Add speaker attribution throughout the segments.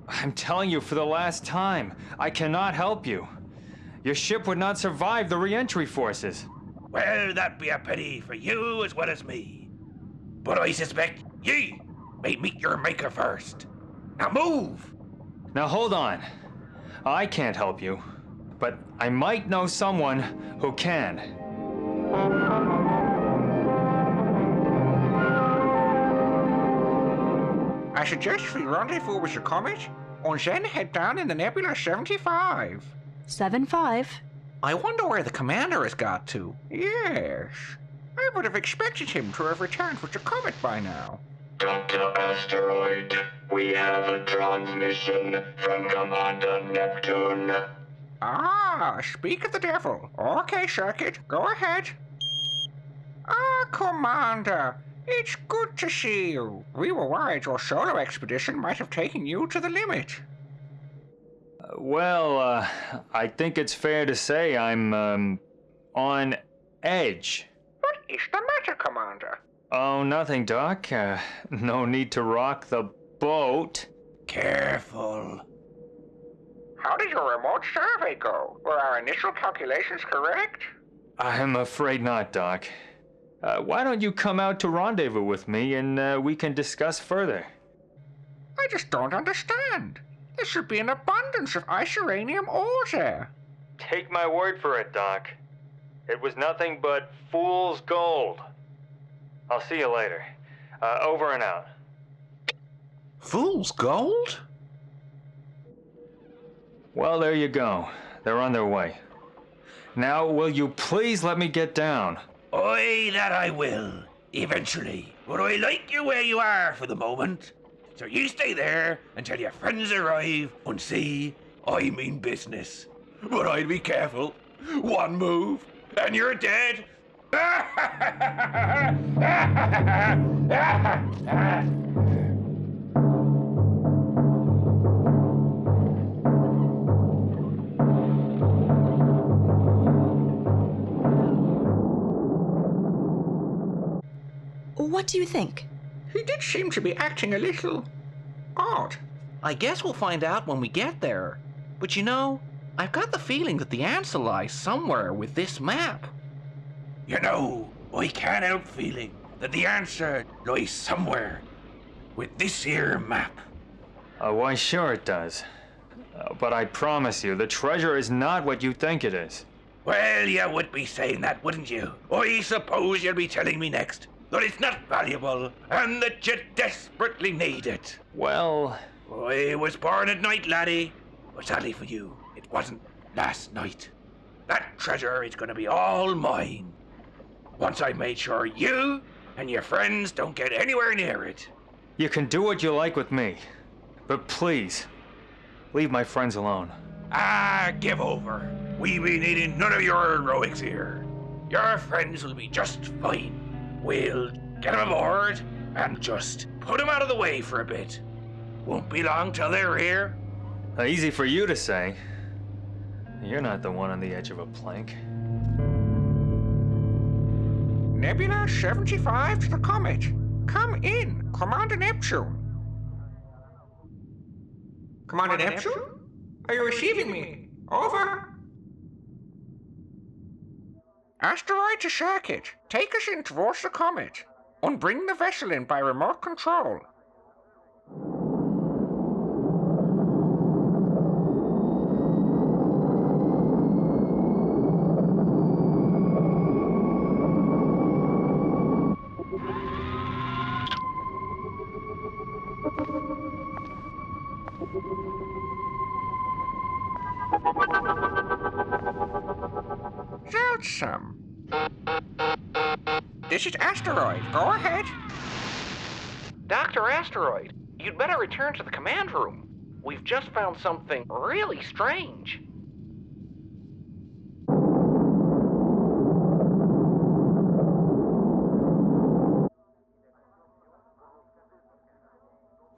Speaker 1: I'm telling you for the last time, I cannot help you. Your ship would not survive the re-entry forces.
Speaker 2: Well, that be a pity for you as well as me. But I suspect ye may meet your maker first. Now move!
Speaker 1: Now hold on. I can't help you, but I might know someone who can.
Speaker 3: I suggest we rendezvous with the comet, and then head down in the Nebula 75.
Speaker 4: 75?
Speaker 3: I wonder where the commander has got to. Yes. I would have expected him to have returned with the comet by now.
Speaker 5: Dr. Asteroid, we have a transmission from Commander Neptune.
Speaker 3: Ah, speak of the devil. Okay, Circuit, go ahead. Ah, Commander, it's good to see you. We were worried your solo expedition might have taken you to the limit.
Speaker 1: I think it's fair to say I'm, on edge.
Speaker 3: What is the matter, Commander?
Speaker 1: Oh, nothing, Doc. No need to rock the boat.
Speaker 2: Careful.
Speaker 3: How did your remote survey go? Were our initial calculations correct?
Speaker 1: I'm afraid not, Doc. Why don't you come out to rendezvous with me and we can discuss further?
Speaker 3: I just don't understand. There should be an abundance of ice-uranium ore there.
Speaker 1: Take my word for it, Doc. It was nothing but fool's gold. I'll see you later. Over and out.
Speaker 2: Fool's gold?
Speaker 1: Well, there you go. They're on their way. Now, will you please let me get down?
Speaker 2: Aye, that I will. Eventually. But I like you where you are for the moment. So you stay there until your friends arrive and see I mean business. But I'd be careful. One move and you're dead.
Speaker 4: What do you think?
Speaker 3: He did seem to be acting a little odd.
Speaker 6: I guess we'll find out when we get there. But you know, I've got the feeling that the answer lies somewhere with this map.
Speaker 2: You know, I can't help feeling that the answer lies somewhere with this here map.
Speaker 1: Why, sure it does. But I promise you, the treasure is not what you think it is.
Speaker 2: Well, you would be saying that, wouldn't you? I suppose you'll be telling me next that it's not valuable and that you desperately need it.
Speaker 1: Well...
Speaker 2: I was born at night, laddie. But sadly for you, it wasn't last night. That treasure is going to be all mine. Once I've made sure you and your friends don't get anywhere near it.
Speaker 1: You can do what you like with me. But please, leave my friends alone.
Speaker 2: Ah, give over. We be needing none of your heroics here. Your friends will be just fine. We'll get them aboard and just put them out of the way for a bit. Won't be long till they're here.
Speaker 1: Easy for you to say. You're not the one on the edge of a plank.
Speaker 3: Nebula 75 to the comet. Come in, Commander Neptune. Commander Neptune? Are you receiving me? Over. Asteroid to circuit. Take us in towards the comet. And bring the vessel in by remote control. Zelsum. This is Asteroid. Go ahead.
Speaker 6: Dr. Asteroid, you'd better return to the command room. We've just found something really strange.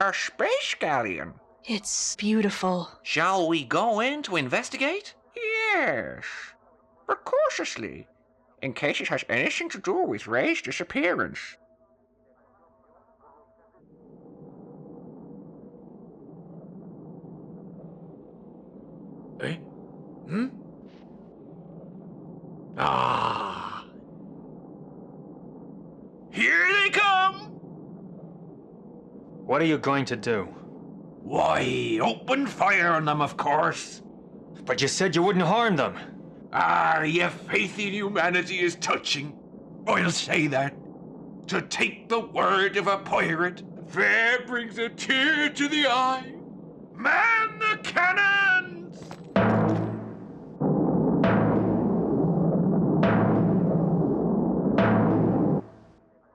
Speaker 3: A space galleon?
Speaker 4: It's beautiful.
Speaker 6: Shall we go in to investigate?
Speaker 3: Yes. But cautiously, in case it has anything to do with Ray's disappearance.
Speaker 2: Eh? Hmm? Ah! Here they come!
Speaker 1: What are you going to do?
Speaker 2: Why, open fire on them, of course.
Speaker 1: But you said you wouldn't harm them.
Speaker 2: Ah, your faith in humanity is touching. I'll say that. To take the word of a pirate, fair brings a tear to the eye. Man the cannons!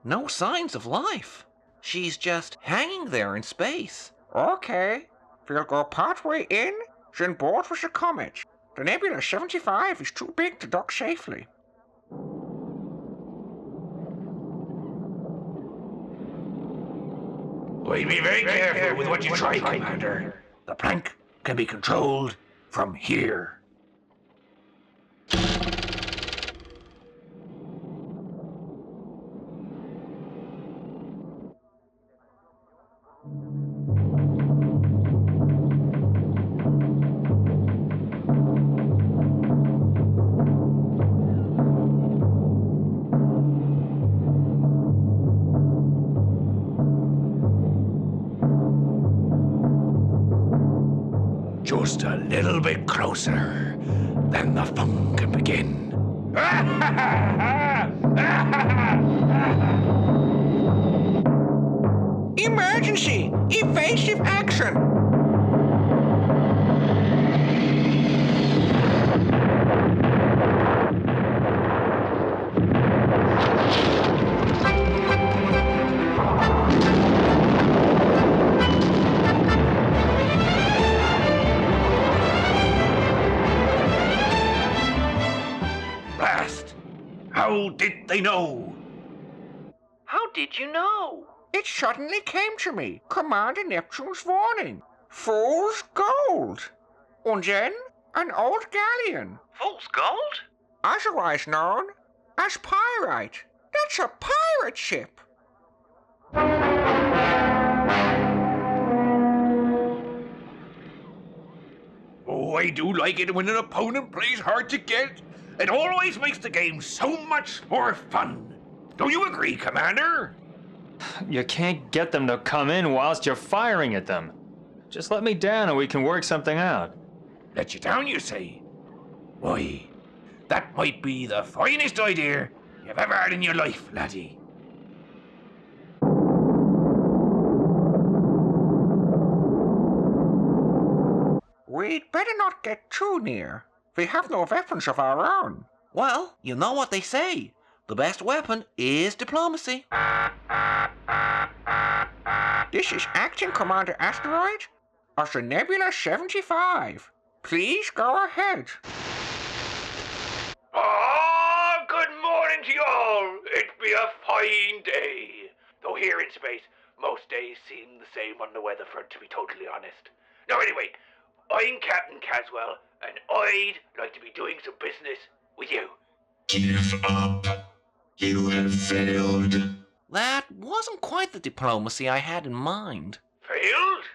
Speaker 6: No signs of life. She's just hanging there in space.
Speaker 3: Okay. We'll go partway in, then board with the comet. The Nebula 75 is too big to dock safely.
Speaker 2: Well, be very careful with what you try, Commander. The plank can be controlled from here. Just a little bit closer, then the fun can begin.
Speaker 3: Emergency! Evasive action!
Speaker 2: Blast! How did they know?
Speaker 6: How did you know?
Speaker 3: It suddenly came to me. Commander Neptune's warning. Fool's gold. And then an old galleon.
Speaker 6: Fool's gold?
Speaker 3: Otherwise known as pyrite. That's a pirate ship.
Speaker 2: Oh, I do like it when an opponent plays hard to get. It always makes the game so much more fun. Don't you agree, Commander?
Speaker 1: You can't get them to come in whilst you're firing at them. Just let me down and we can work something out.
Speaker 2: Let you down, you say? Why, that might be the finest idea you've ever had in your life, laddie.
Speaker 3: We'd better not get too near. We have no weapons of our own.
Speaker 6: Well, you know what they say. The best weapon is diplomacy.
Speaker 3: This is Acting Commander Asteroid of the Nebula 75. Please go ahead.
Speaker 2: Good morning to you all. It be a fine day. Though here in space, most days seem the same on the weather front, to be totally honest. Now anyway, I'm Captain Caswell, and I'd like to be doing some business with you.
Speaker 5: Give up. You have failed.
Speaker 6: That wasn't quite the diplomacy I had in mind.
Speaker 2: Failed?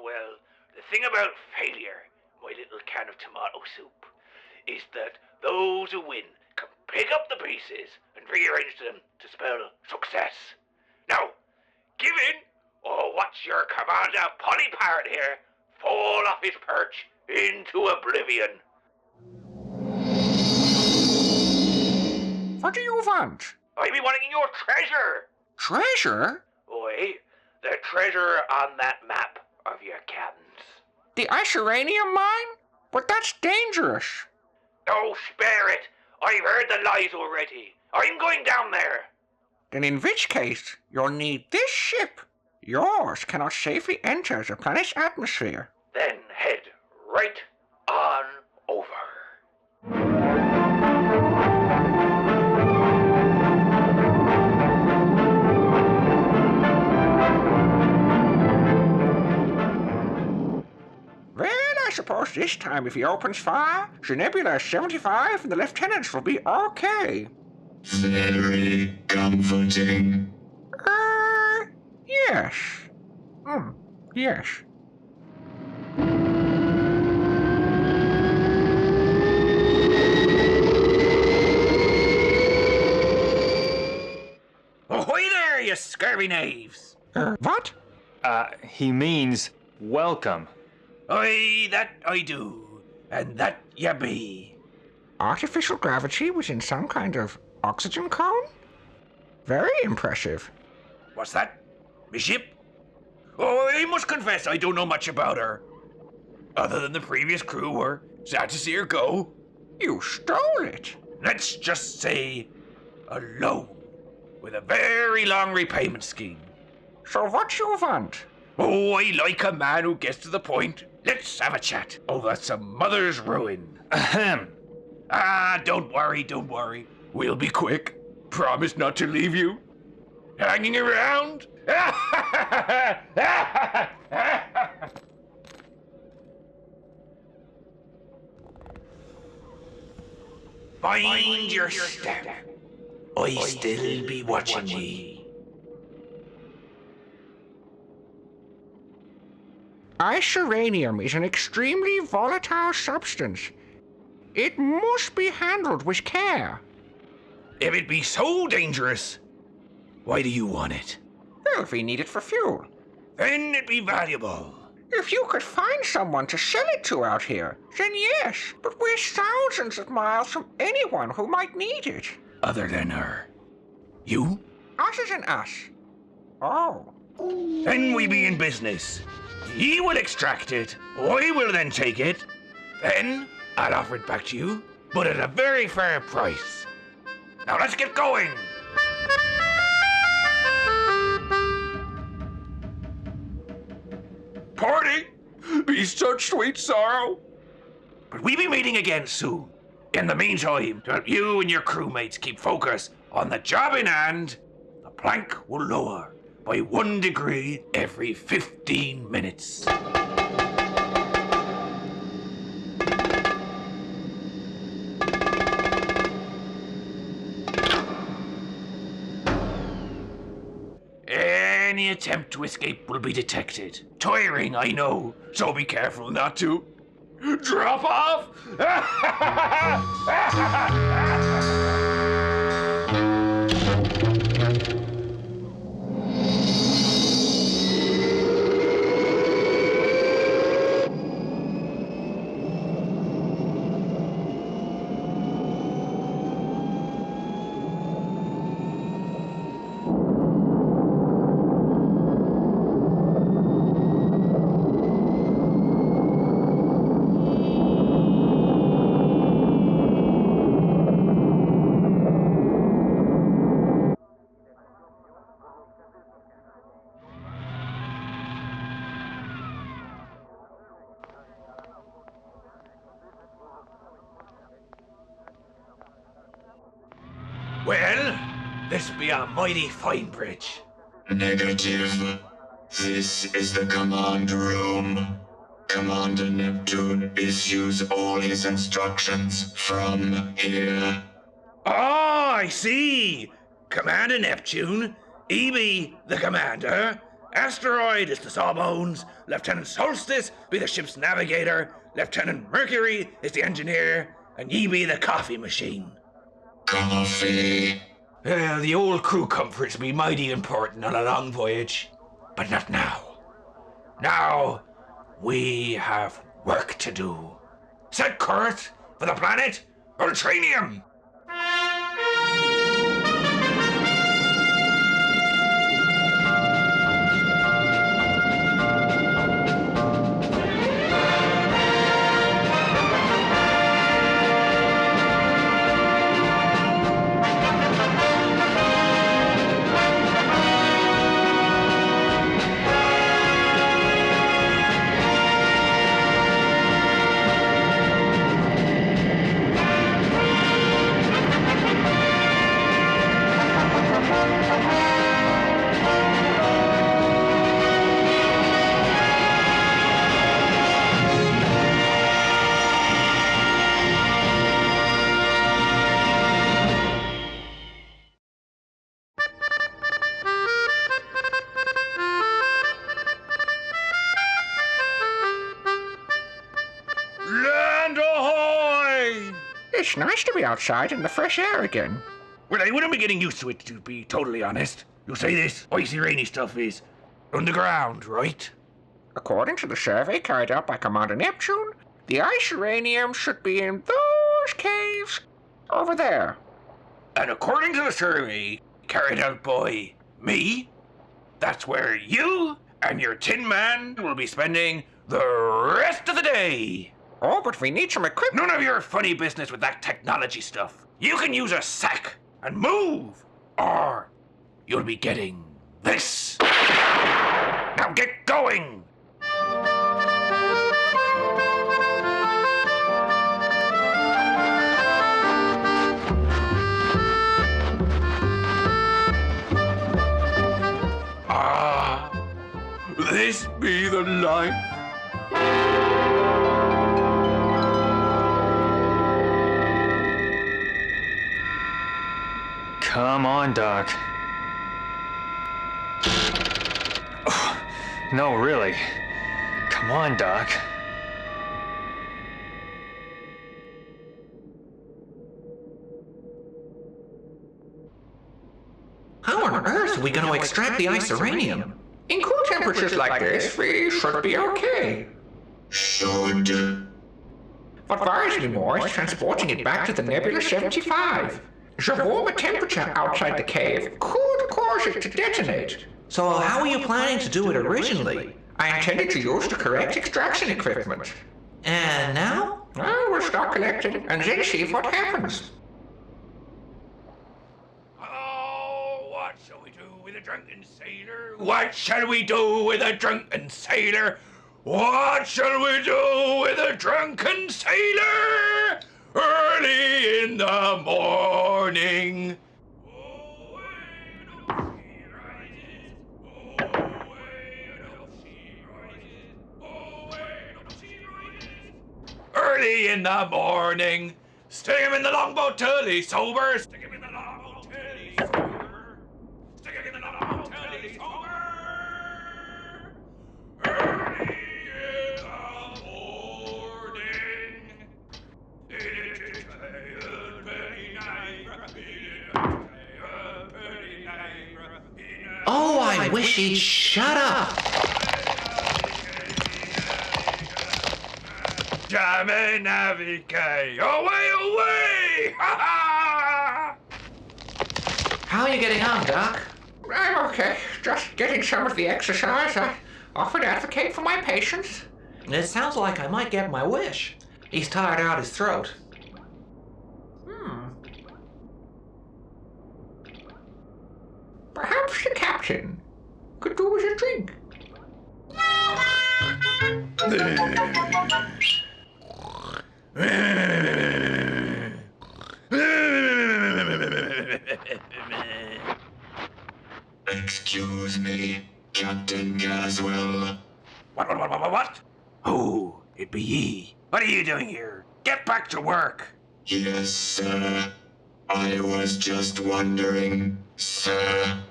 Speaker 2: Well, the thing about failure, my little can of tomato soup, is that those who win can pick up the pieces and rearrange them to spell success. Now, give in, or watch your Commander Polly Parrot here fall off his perch into oblivion.
Speaker 3: What do you want?
Speaker 2: I be wanting your treasure.
Speaker 3: Treasure?
Speaker 2: Oi, the treasure on that map of your captains.
Speaker 3: The Isuranium mine? But that's dangerous.
Speaker 2: No, spare it. I've heard the lies already. I'm going down there.
Speaker 3: Then in which case, you'll need this ship. Yours cannot safely enter the planet's atmosphere.
Speaker 2: Then head right on over.
Speaker 3: suppose this time if he opens fire, the Nebula is 75 and the lieutenants will be okay.
Speaker 5: Very comforting.
Speaker 3: Yes. Yes.
Speaker 2: Ahoy there, you scurvy knaves!
Speaker 3: What?
Speaker 1: He means welcome.
Speaker 2: Aye, that I do, and that ye be.
Speaker 3: Artificial gravity within some kind of oxygen cone? Very impressive.
Speaker 2: What's that? Me ship? Oh, I must confess I don't know much about her. Other than the previous crew were sad to see her go.
Speaker 3: You stole it.
Speaker 2: Let's just say a loan with a very long repayment scheme.
Speaker 3: So what you want?
Speaker 2: Oh, I like a man who gets to the point. Let's have a chat over some mother's ruin.
Speaker 1: Ahem.
Speaker 2: Don't worry. We'll be quick. Promise not to leave you hanging around. Mind your step. I still be watching ye.
Speaker 3: Isuranium is an extremely volatile substance. It must be handled with care.
Speaker 2: If it be so dangerous, why do you want it?
Speaker 3: Well, if we need it for fuel.
Speaker 2: Then it be valuable.
Speaker 3: If you could find someone to sell it to out here, then yes. But we're thousands of miles from anyone who might need it.
Speaker 2: Other than her. You?
Speaker 3: Other than us. Oh.
Speaker 2: Then we be in business. Ye will extract it, I will then take it. Then I'll offer it back to you, but at a very fair price. Now let's get going. Party be such sweet sorrow. But we be meeting again soon. In the meantime, to help you and your crewmates keep focus on the job in hand, the plank will lower by 1 degree every 15 minutes. Any attempt to escape will be detected. Tiring, I know, so be careful not to drop off. Well, this be a mighty fine bridge.
Speaker 5: Negative. This is the command room. Commander Neptune issues all his instructions from here.
Speaker 2: Oh, I see. Commander Neptune, he be the commander. Asteroid is the sawbones. Lieutenant Solstice be the ship's navigator. Lieutenant Mercury is the engineer. And ye be the coffee machine.
Speaker 5: Coffee.
Speaker 2: The old crew comforts be mighty important on a long voyage. But not now. Now, we have work to do. Set course for the planet Ultranium.
Speaker 3: It's nice to be outside in the fresh air again.
Speaker 2: Well, I wouldn't be getting used to it, to be totally honest. You'll say this icy rainy stuff is underground, right?
Speaker 3: According to the survey carried out by Commander Neptune, the ice uranium should be in those caves over there.
Speaker 2: And according to the survey carried out by me, that's where you and your Tin Man will be spending the rest of the day.
Speaker 3: Oh, but we need some equipment.
Speaker 2: None of your funny business with that technology stuff. You can use a sack and move, or you'll be getting this. Now get going! This be the life.
Speaker 1: Come on, Doc. Oh, no, really. Come on, Doc.
Speaker 6: How on earth are we going to extract the ice uranium?
Speaker 3: In cool temperatures like this, we should be okay.
Speaker 5: Should.
Speaker 3: What worries me more is transporting it back to the Nebula 75. The warmer temperature outside the cave could cause it to detonate.
Speaker 6: So how were you planning to do it originally?
Speaker 3: I intended to use the correct extraction equipment.
Speaker 6: And now?
Speaker 3: Well, we'll start collecting and then see what happens.
Speaker 2: Oh, what shall we do with a drunken sailor? What shall we do with a drunken sailor? What shall we do with a drunken sailor? Early in the morning. Early in the morning. Stick him in the longboat till he's sober. Stick him in the longboat till he's sober. Stick him in the longboat till he's sober. Early in the morning.
Speaker 6: Oh, I wish he'd shut up.
Speaker 2: Jammin' navigate. Away, away! Ha ha!
Speaker 6: How are you getting on, Doc?
Speaker 3: I'm okay. Just getting some of the exercise I often advocate for my patients.
Speaker 6: It sounds like I might get my wish. He's tired out his throat.
Speaker 3: Perhaps the captain could do with a drink.
Speaker 5: Excuse me, Captain Caswell.
Speaker 2: What? Oh, it be ye. What are you doing here? Get back to work.
Speaker 5: Yes, sir. I was just wondering, sir,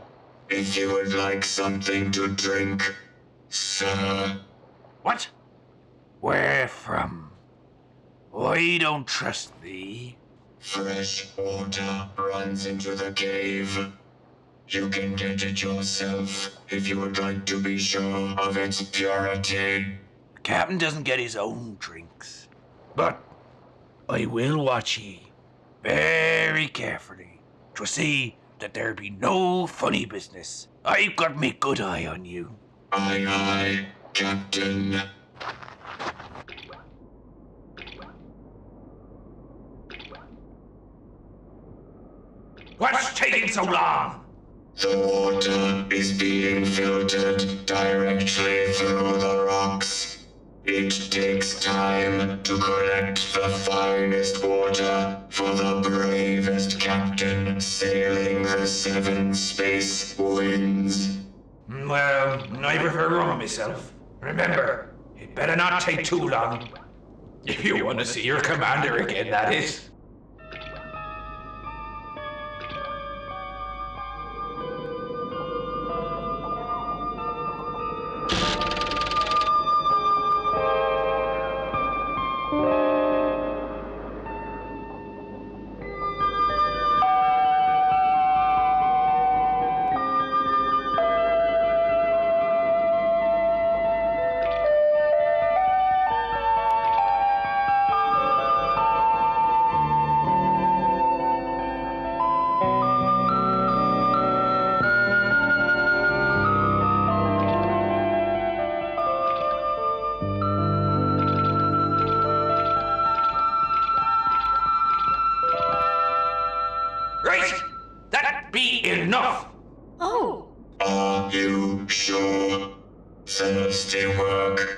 Speaker 5: if you would like something to drink, sir.
Speaker 2: What? Where from? I don't trust thee.
Speaker 5: Fresh water runs into the cave. You can get it yourself if you would like to be sure of its purity.
Speaker 2: The captain doesn't get his own drinks. But I will watch ye very carefully to see that there be no funny business. I've got me good eye on you.
Speaker 5: Aye, aye, Captain.
Speaker 2: What's taking so long?
Speaker 5: The water is being filtered directly through the rocks. It takes time to collect the finest water for the bravest captain sailing the 7 space winds.
Speaker 2: Well, I prefer rum myself. Remember, it better not take too long. If you want to see your commander again, that is.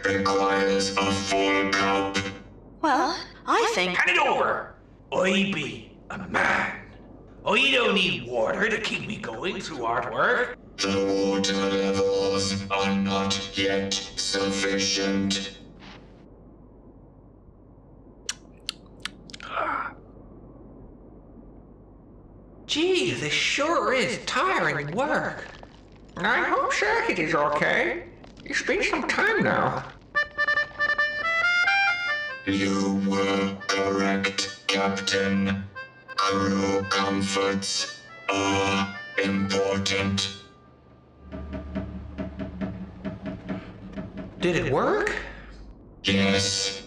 Speaker 5: requires a full cup.
Speaker 4: Well, I think.
Speaker 2: Hand it over. I be a man. I don't need water to keep me going through hard work.
Speaker 5: The water levels are not yet sufficient.
Speaker 6: Gee, this sure is tiring work.
Speaker 3: I hope Circuit is okay. It's been some time now.
Speaker 5: You were correct, Captain. Crew comforts are important.
Speaker 6: Did it work?
Speaker 5: Yes.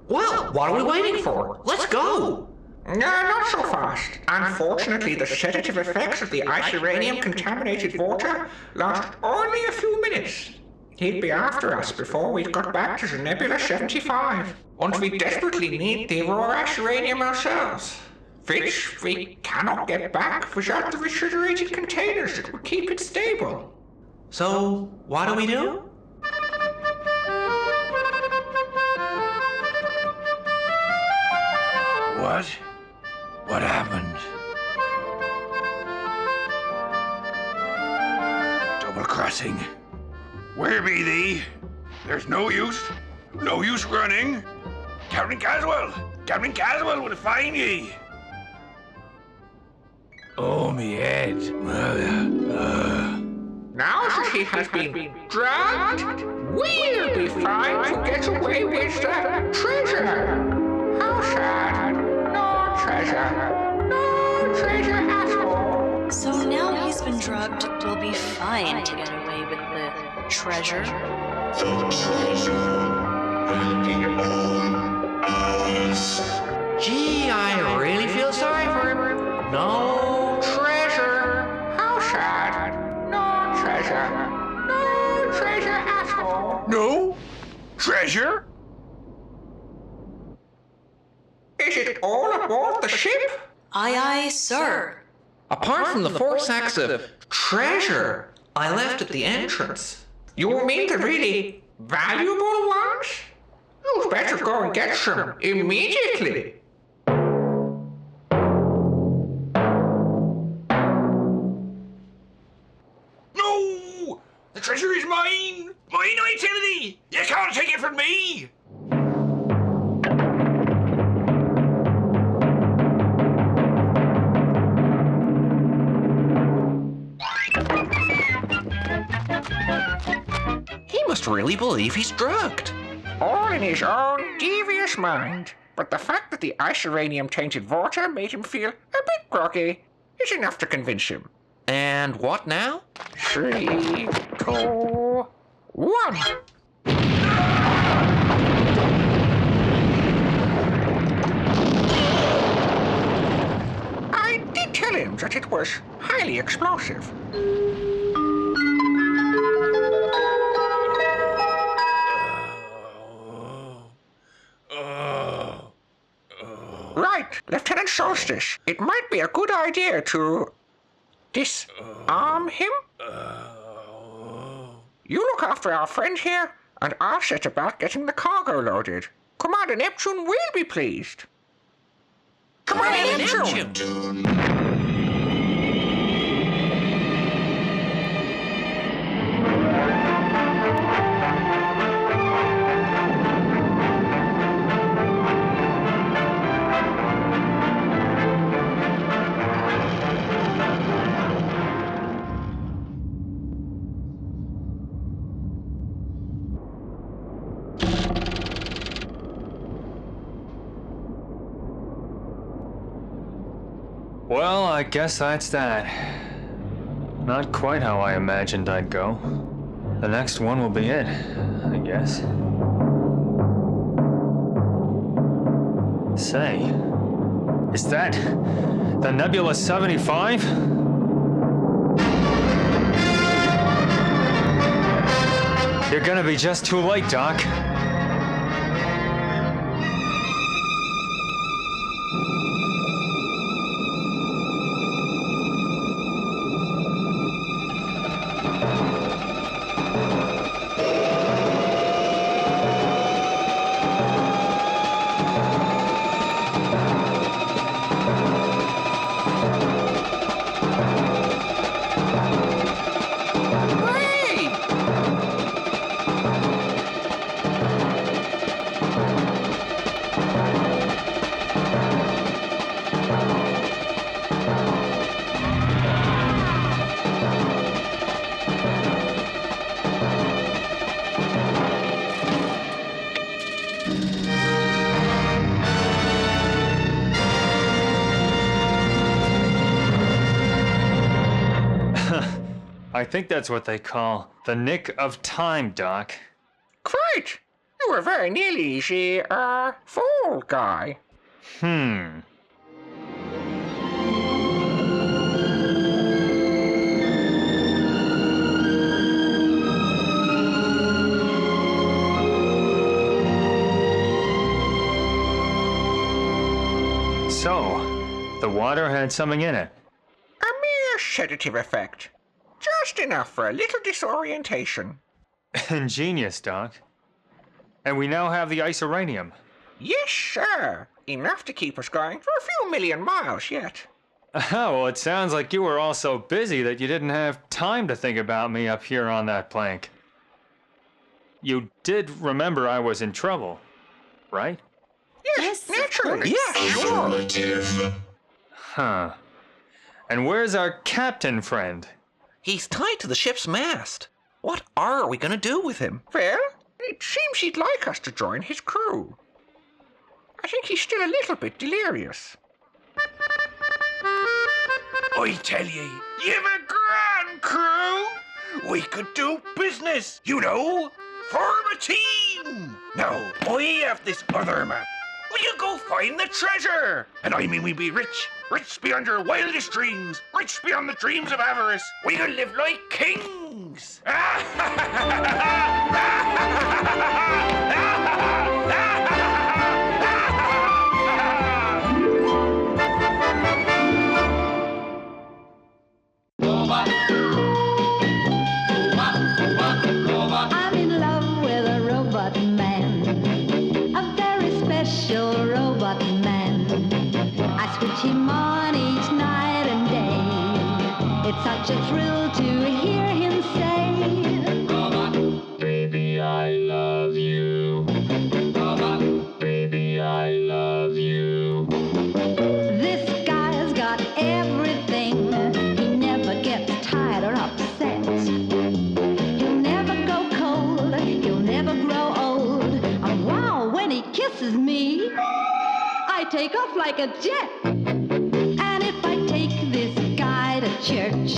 Speaker 6: Well, what are we waiting for? Let's go!
Speaker 3: No, not so fast. Unfortunately, the sedative effects of the ice-uranium-contaminated water last only a few minutes. He'd be after us before we'd got back to the Nebula 75, once we desperately need the raw ice-uranium ourselves, which we cannot get back without the refrigerated containers that would keep it stable.
Speaker 6: So, what do we do?
Speaker 2: What? What happened? Double crossing. Where be thee? There's no use running. Captain Caswell! Captain Caswell would find ye! Oh, me head.
Speaker 3: Now that he has been drugged, we'll be fine to get away with the treasure. How sad. No treasure. No treasure at all.
Speaker 4: So now he's been drugged, we'll be fine to get away with the treasure.
Speaker 5: The treasure will be all ours.
Speaker 6: Gee, I really feel sorry for him. No treasure.
Speaker 3: How sad. No treasure. No treasure at all.
Speaker 2: No? Treasure?
Speaker 3: Is it all aboard the ship?
Speaker 4: Aye, aye, sir.
Speaker 6: Apart from the 4 sacks of treasure I left at the entrance.
Speaker 3: You mean the really valuable ones? You'd better go and get some immediately.
Speaker 2: No! The treasure is mine! Mine, I tell thee! You can't take it from me!
Speaker 6: He must really believe he's drugged.
Speaker 3: All in his own devious mind. But the fact that the ice-uranium-tainted water made him feel a bit groggy is enough to convince him.
Speaker 6: And what now?
Speaker 3: 3, 2, 1. I did tell him that it was highly explosive. Right, Lieutenant Solstice. It might be a good idea to disarm him. You look after our friend here, and I'll set about getting the cargo loaded. Commander Neptune will be pleased. Commander Neptune!
Speaker 7: Well, I guess that's that. Not quite how I imagined I'd go. The next one will be it, I guess. Say, is that the Nebula 75? You're gonna be just too late, Doc. I think that's what they call the nick of time, Doc.
Speaker 3: Quite. You were very nearly the, fall guy.
Speaker 7: So, the water had something in it.
Speaker 3: A mere sedative effect. Just enough for a little disorientation.
Speaker 7: Ingenious, Doc. And we now have the isoranium.
Speaker 3: Yes, sir. Enough to keep us going for a few million miles yet.
Speaker 7: Oh, well, it sounds like you were all so busy that you didn't have time to think about me up here on that plank. You did remember I was in trouble, right?
Speaker 4: Yes,
Speaker 3: Naturally.
Speaker 6: Yeah, sure.
Speaker 5: Affirmative.
Speaker 7: Huh. And where's our captain friend?
Speaker 6: He's tied to the ship's mast. What are we gonna do with him?
Speaker 3: Well, it seems he'd like us to join his crew. I think he's still a little bit delirious.
Speaker 2: I tell ye, you've a grand crew. We could do business, you know. Form a team. Now, I have this other map. Will you go find the treasure? And I mean we be rich. Rich beyond your wildest dreams. Rich beyond the dreams of avarice. We can live like kings.
Speaker 8: I'm in love with a robot man, a very special robot man. I switch him on each night and day. It's such a thrill to hear him say,
Speaker 5: Robot, baby, I love you. Robot, baby, I love you.
Speaker 8: this guy's got everything. He never gets tired or upset. He'll never go cold, he'll never grow old. And wow, when he kisses me, I take off like a jet. And if I take this guy to church,